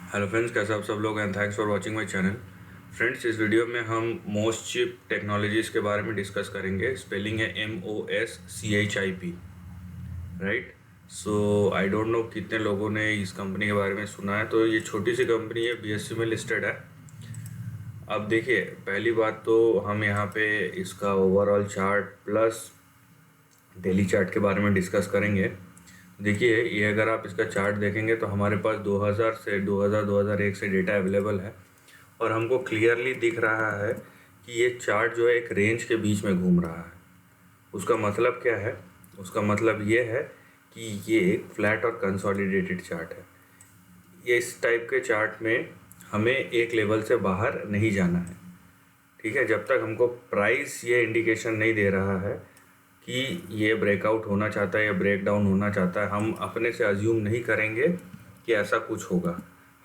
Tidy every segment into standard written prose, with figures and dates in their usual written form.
Hello friends, कैसे आप सब लोग and thanks for watching my channel. Friends, इस वीडियो में हम मोस्ट चिप टेक्नोलॉजीज़ के बारे में डिस्कस करेंगे। स्पेलिंग है MOSCHIP, right. So I don't know कितने लोगों ने इस कंपनी के बारे में सुना है। तो ये छोटी सी कंपनी है, BSE में लिस्टेड है। अब देखिए, पहली बात तो हम यहाँ पे इसका overall chart plus daily chart के बारे में डिस्कस करेंगे। देखिए, ये अगर आप इसका चार्ट देखेंगे तो हमारे पास 2000 से 2001 से डेटा अवेलेबल है और हमको क्लियरली दिख रहा है कि ये चार्ट जो है एक रेंज के बीच में घूम रहा है। उसका मतलब क्या है? उसका मतलब ये है कि ये एक फ्लैट और कंसोलिडेटेड चार्ट है। ये इस टाइप के चार्ट में हमें एक लेवल से बाहर नहीं जाना है, ठीक है। जब तक हमको प्राइस ये इंडिकेशन नहीं दे रहा है कि ये ब्रेकआउट होना चाहता है या ब्रेक डाउन होना चाहता है, हम अपने से अज्यूम नहीं करेंगे कि ऐसा कुछ होगा।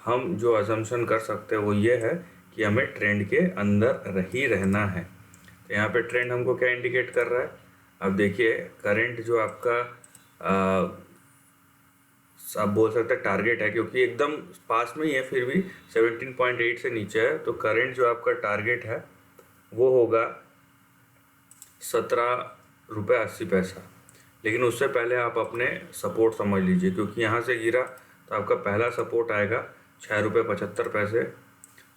हम जो अजम्पशन कर सकते हैं वो ये है कि हमें ट्रेंड के अंदर ही रहना है। तो यहाँ पे ट्रेंड हमको क्या इंडिकेट कर रहा है? अब देखिए, करंट जो आपका आप बोल सकते हैं टारगेट है, क्योंकि एकदम पास में ही है, फिर भी 17.8 से नीचे है। तो करंट जो आपका टारगेट है वो होगा 17 रुपये 80 पैसा। लेकिन उससे पहले आप अपने सपोर्ट समझ लीजिए, क्योंकि यहाँ से गिरा तो आपका पहला सपोर्ट आएगा 6 रुपये 75 पैसे।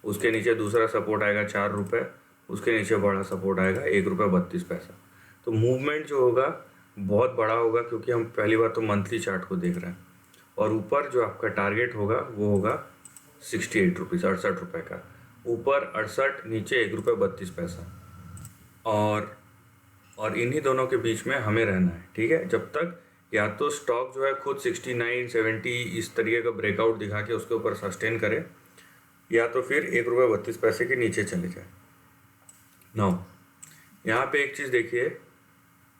उसके नीचे दूसरा सपोर्ट आएगा 4 रुपये। उसके नीचे बड़ा सपोर्ट आएगा 1 रुपये 32 पैसा। तो मूवमेंट जो होगा बहुत बड़ा होगा, क्योंकि हम पहली बार तो मंथली चार्ट को देख रहे हैं। और ऊपर जो आपका टारगेट होगा वो होगा 68 रुपीज़, 68 रुपये का। ऊपर 68, नीचे 1 रुपये 32 पैसा। और इन्हीं दोनों के बीच में हमें रहना है, ठीक है। जब तक या तो स्टॉक जो है खुद 69, 70 इस तरीके का ब्रेकआउट दिखा के उसके ऊपर सस्टेन करे, या तो फिर 1 रुपये 32 पैसे के नीचे चले जाए। नौ, यहाँ पे एक चीज़ देखिए,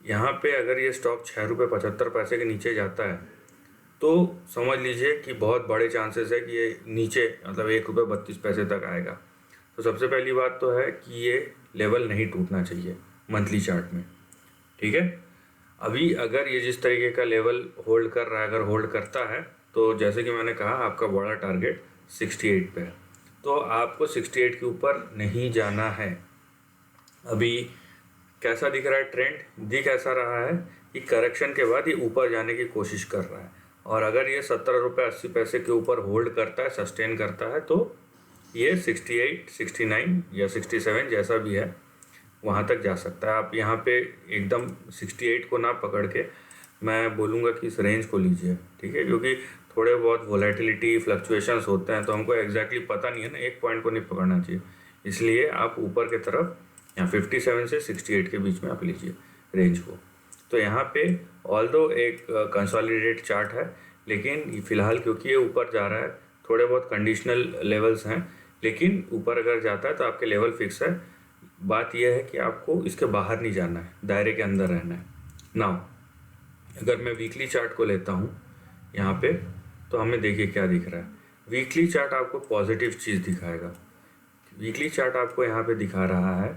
यहाँ पे अगर ये स्टॉक 6 रुपये 75 पैसे के नीचे जाता है तो समझ लीजिए कि बहुत बड़े चांसेस है कि ये नीचे मतलब 1 रुपये 32 पैसे तक आएगा। तो सबसे पहली बात तो है कि ये लेवल नहीं टूटना चाहिए मंथली चार्ट में, ठीक है। अभी अगर ये जिस तरीके का लेवल होल्ड कर रहा है, अगर होल्ड करता है तो जैसे कि मैंने कहा आपका बड़ा टारगेट 68 पे है। तो आपको 68 के ऊपर नहीं जाना है। अभी कैसा दिख रहा है ट्रेंड? दिख ऐसा रहा है कि करेक्शन के बाद ये ऊपर जाने की कोशिश कर रहा है। और अगर ये 17 रुपये 80 पैसे के ऊपर होल्ड करता है, सस्टेन करता है, तो ये 68, 69 या 67 जैसा भी है वहाँ तक जा सकता है। आप यहाँ पे एकदम 68 को ना पकड़ के मैं बोलूँगा कि इस रेंज को लीजिए, ठीक है। क्योंकि थोड़े बहुत वोलेटिलिटी फ्लक्चुएशंस होते हैं, तो हमको एग्जैक्टली पता नहीं है ना, एक पॉइंट को नहीं पकड़ना चाहिए। इसलिए आप ऊपर की तरफ यहाँ 57 से 68 के बीच में आप लीजिए रेंज को। तो यहाँ पे ऑल्दो एक कंसोलिडेटेड चार्ट है, लेकिन फ़िलहाल क्योंकि ये ऊपर जा रहा है, थोड़े बहुत कंडीशनल लेवल्स हैं, लेकिन ऊपर अगर जाता है तो आपके लेवल फिक्स है। बात यह है कि आपको इसके बाहर नहीं जाना है, दायरे के अंदर रहना है। नाउ अगर मैं वीकली चार्ट को लेता हूँ यहाँ पे, तो हमें देखिए क्या दिख रहा है। वीकली चार्ट आपको पॉजिटिव चीज़ दिखाएगा। वीकली चार्ट आपको यहाँ पे दिखा रहा है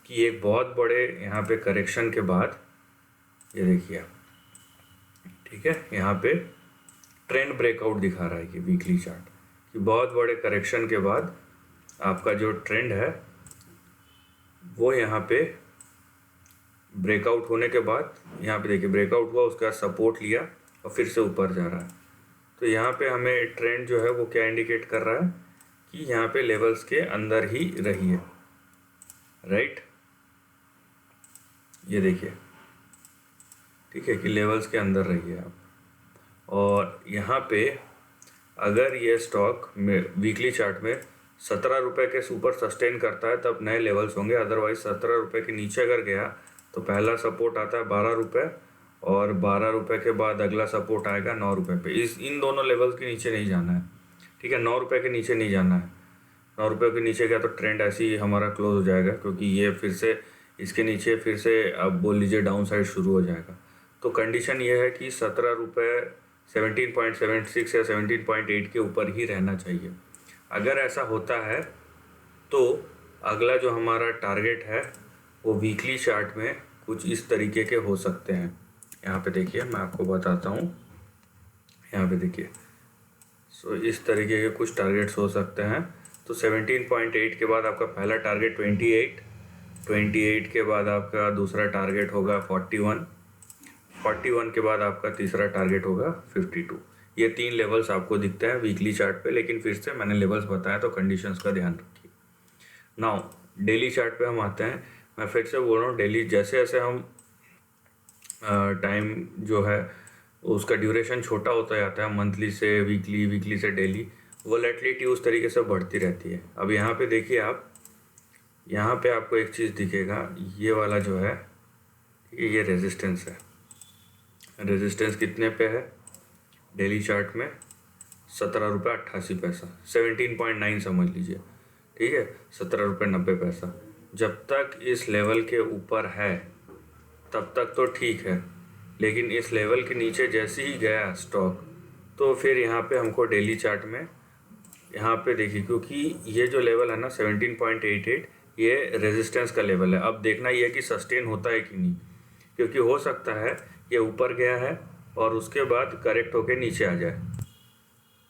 कि एक बहुत बड़े यहाँ पे करेक्शन के बाद, ये देखिए आप, ठीक है, यहाँ पे ट्रेंड ब्रेकआउट दिखा रहा है कि वीकली चार्ट कि बहुत बड़े करेक्शन के बाद आपका जो ट्रेंड है वो यहाँ पे ब्रेकआउट होने के बाद, यहाँ पे देखिए ब्रेकआउट हुआ, उसके बाद सपोर्ट लिया और फिर से ऊपर जा रहा है। तो यहाँ पे हमें ट्रेंड जो है वो क्या इंडिकेट कर रहा है कि यहाँ पे लेवल्स के अंदर ही रहिए, राइट। ये देखिए, ठीक है, कि लेवल्स के अंदर रहिए आप। और यहाँ पे अगर ये स्टॉक में वीकली चार्ट में 17 रुपये के ऊपर सस्टेन करता है तब नए लेवल्स होंगे। अदरवाइज 17 रुपये के नीचे अगर गया तो पहला सपोर्ट आता है 12 रुपये, और 12 रुपये के बाद अगला सपोर्ट आएगा 9 रुपये पे। इन दोनों लेवल्स के नीचे नहीं जाना है, ठीक है। 9 रुपये के नीचे नहीं जाना है। 9 रुपये के नीचे गया तो ट्रेंड ऐसे ही हमारा क्लोज हो जाएगा, क्योंकि ये फिर से इसके नीचे फिर से आप बोल लीजिए डाउन साइड शुरू हो जाएगा। तो कंडीशन ये है कि 17 रुपये 17.76 या 17.8 के ऊपर ही रहना चाहिए। अगर ऐसा होता है तो अगला जो हमारा टारगेट है वो वीकली चार्ट में कुछ इस तरीके के हो सकते हैं। यहाँ पे देखिए, मैं आपको बताता हूँ। यहाँ पे देखिए सो इस तरीके के कुछ टारगेट्स हो सकते हैं। तो 17.8 के बाद आपका पहला टारगेट 28, 28 के बाद आपका दूसरा टारगेट होगा 41, 41 के बाद आपका तीसरा टारगेट होगा 52। ये 3 लेवल्स आपको दिखते हैं वीकली चार्ट पे, लेकिन फिर से मैंने लेवल्स बताया तो कंडीशंस का ध्यान रखिए। नाउ डेली चार्ट पे हम आते हैं। मैं फिर से बोल रहा हूँ, डेली जैसे जैसे हम टाइम जो है उसका ड्यूरेशन छोटा होता जाता है, मंथली से वीकली, वीकली से डेली, वोलेटिलिटी उस तरीके से बढ़ती रहती है। अब यहाँ पे देखिए आप, यहाँ पे आपको एक चीज़ दिखेगा, ये वाला जो है ये रेजिस्टेंस है। रेजिस्टेंस कितने पे है डेली चार्ट में? 17 रुपये 88 पैसा, 17.9 समझ लीजिए, ठीक है, 17 रुपये 90 पैसा। जब तक इस लेवल के ऊपर है तब तक तो ठीक है, लेकिन इस लेवल के नीचे जैसे ही गया स्टॉक तो फिर यहाँ पे हमको डेली चार्ट में यहाँ पे देखिए, क्योंकि ये जो लेवल है ना 17.88, ये रेजिस्टेंस का लेवल है। अब देखना ये है कि सस्टेन होता है कि नहीं, क्योंकि हो सकता है ये ऊपर गया है और उसके बाद करेक्ट होके नीचे आ जाए।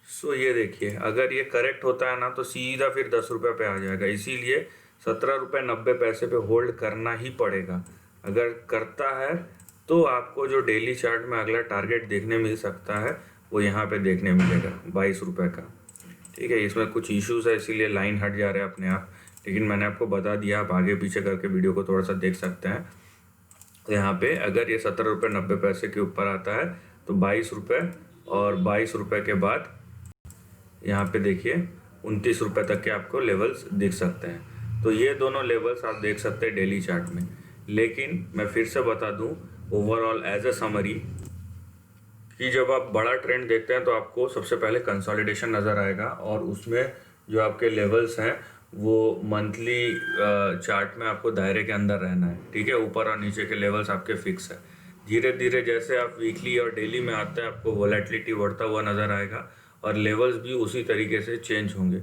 सो ये देखिए, अगर ये करेक्ट होता है ना तो सीधा फिर 10 रुपये पे आ जाएगा, इसीलिए 17 रुपये 90 पैसे पे होल्ड करना ही पड़ेगा। अगर करता है तो आपको जो डेली चार्ट में अगला टारगेट देखने मिल सकता है वो यहाँ पे देखने मिलेगा 22 रुपये का, ठीक है। इसमें कुछ इश्यूज़ है इसीलिए लाइन हट जा रहा है अपने आप, लेकिन मैंने आपको बता दिया, आप आगे पीछे करके वीडियो को थोड़ा सा देख सकते हैं। तो यहाँ पे अगर ये 17 रुपये 90 पैसे के ऊपर आता है तो 22 रुपये, और 22 रुपये के बाद यहाँ पे देखिए 29 रुपये तक के आपको लेवल्स दिख सकते हैं। तो ये दोनों लेवल्स आप देख सकते हैं डेली चार्ट में। लेकिन मैं फिर से बता दूं ओवरऑल एज अ समरी कि जब आप बड़ा ट्रेंड देखते हैं तो आपको सबसे पहले कंसोलिडेशन नज़र आएगा, और उसमें जो आपके लेवल्स हैं वो मंथली चार्ट में आपको दायरे के अंदर रहना है, ठीक है। ऊपर और नीचे के लेवल्स आपके फिक्स है। धीरे धीरे जैसे आप वीकली और डेली में आते हैं आपको वोलेटिलिटी बढ़ता हुआ नज़र आएगा और लेवल्स भी उसी तरीके से चेंज होंगे।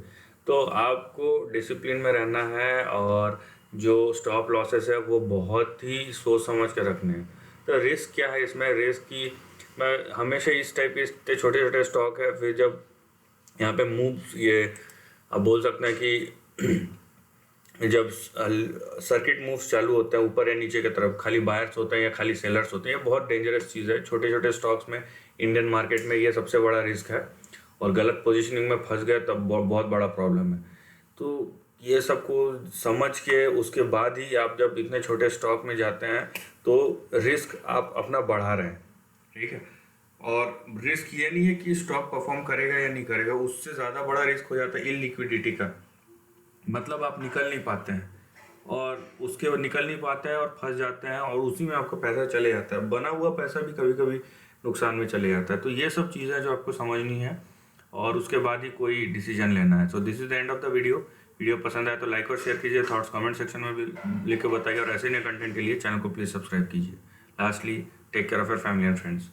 तो आपको डिसिप्लिन में रहना है, और जो स्टॉप लॉसेस है वो बहुत ही सोच समझ के रखने हैं। तो रिस्क क्या है इसमें? रिस्क की मैं हमेशा इस टाइप के इतने छोटे छोटे स्टॉक है, फिर जब यहाँ पे मूव्स, ये आप बोल सकते हैं कि जब सर्किट मूव्स चालू होते हैं ऊपर या नीचे की तरफ, खाली बायर्स होते हैं या खाली सेलर्स होते हैं, ये बहुत डेंजरस चीज़ है। छोटे छोटे स्टॉक्स में इंडियन मार्केट में ये सबसे बड़ा रिस्क है, और गलत पोजीशनिंग में फंस गए तब बहुत बड़ा प्रॉब्लम है। तो ये सबको समझ के उसके बाद ही आप जब इतने छोटे स्टॉक में जाते हैं तो रिस्क आप अपना बढ़ा रहे हैं, ठीक है। और रिस्क ये नहीं है कि स्टॉक परफॉर्म करेगा या नहीं करेगा, उससे ज़्यादा बड़ा रिस्क हो जाता है इलिक्विडिटी का। मतलब आप निकल नहीं पाते हैं, और उसके बाद निकल नहीं पाते हैं और फंस जाते हैं, और उसी में आपका पैसा चले जाता है। बना हुआ पैसा भी कभी कभी नुकसान में चले जाता है। तो ये सब चीज़ें जो आपको समझनी है, और उसके बाद ही कोई डिसीजन लेना है। So this is the end of the video. Video पसंद आए तो लाइक और शेयर कीजिए, थॉट्स कमेंट सेक्शन में भी लिख के बताइए, और ऐसे नए कंटेंट के लिए चैनल को प्लीज़ सब्सक्राइब कीजिए। Lastly, take care of your family and friends.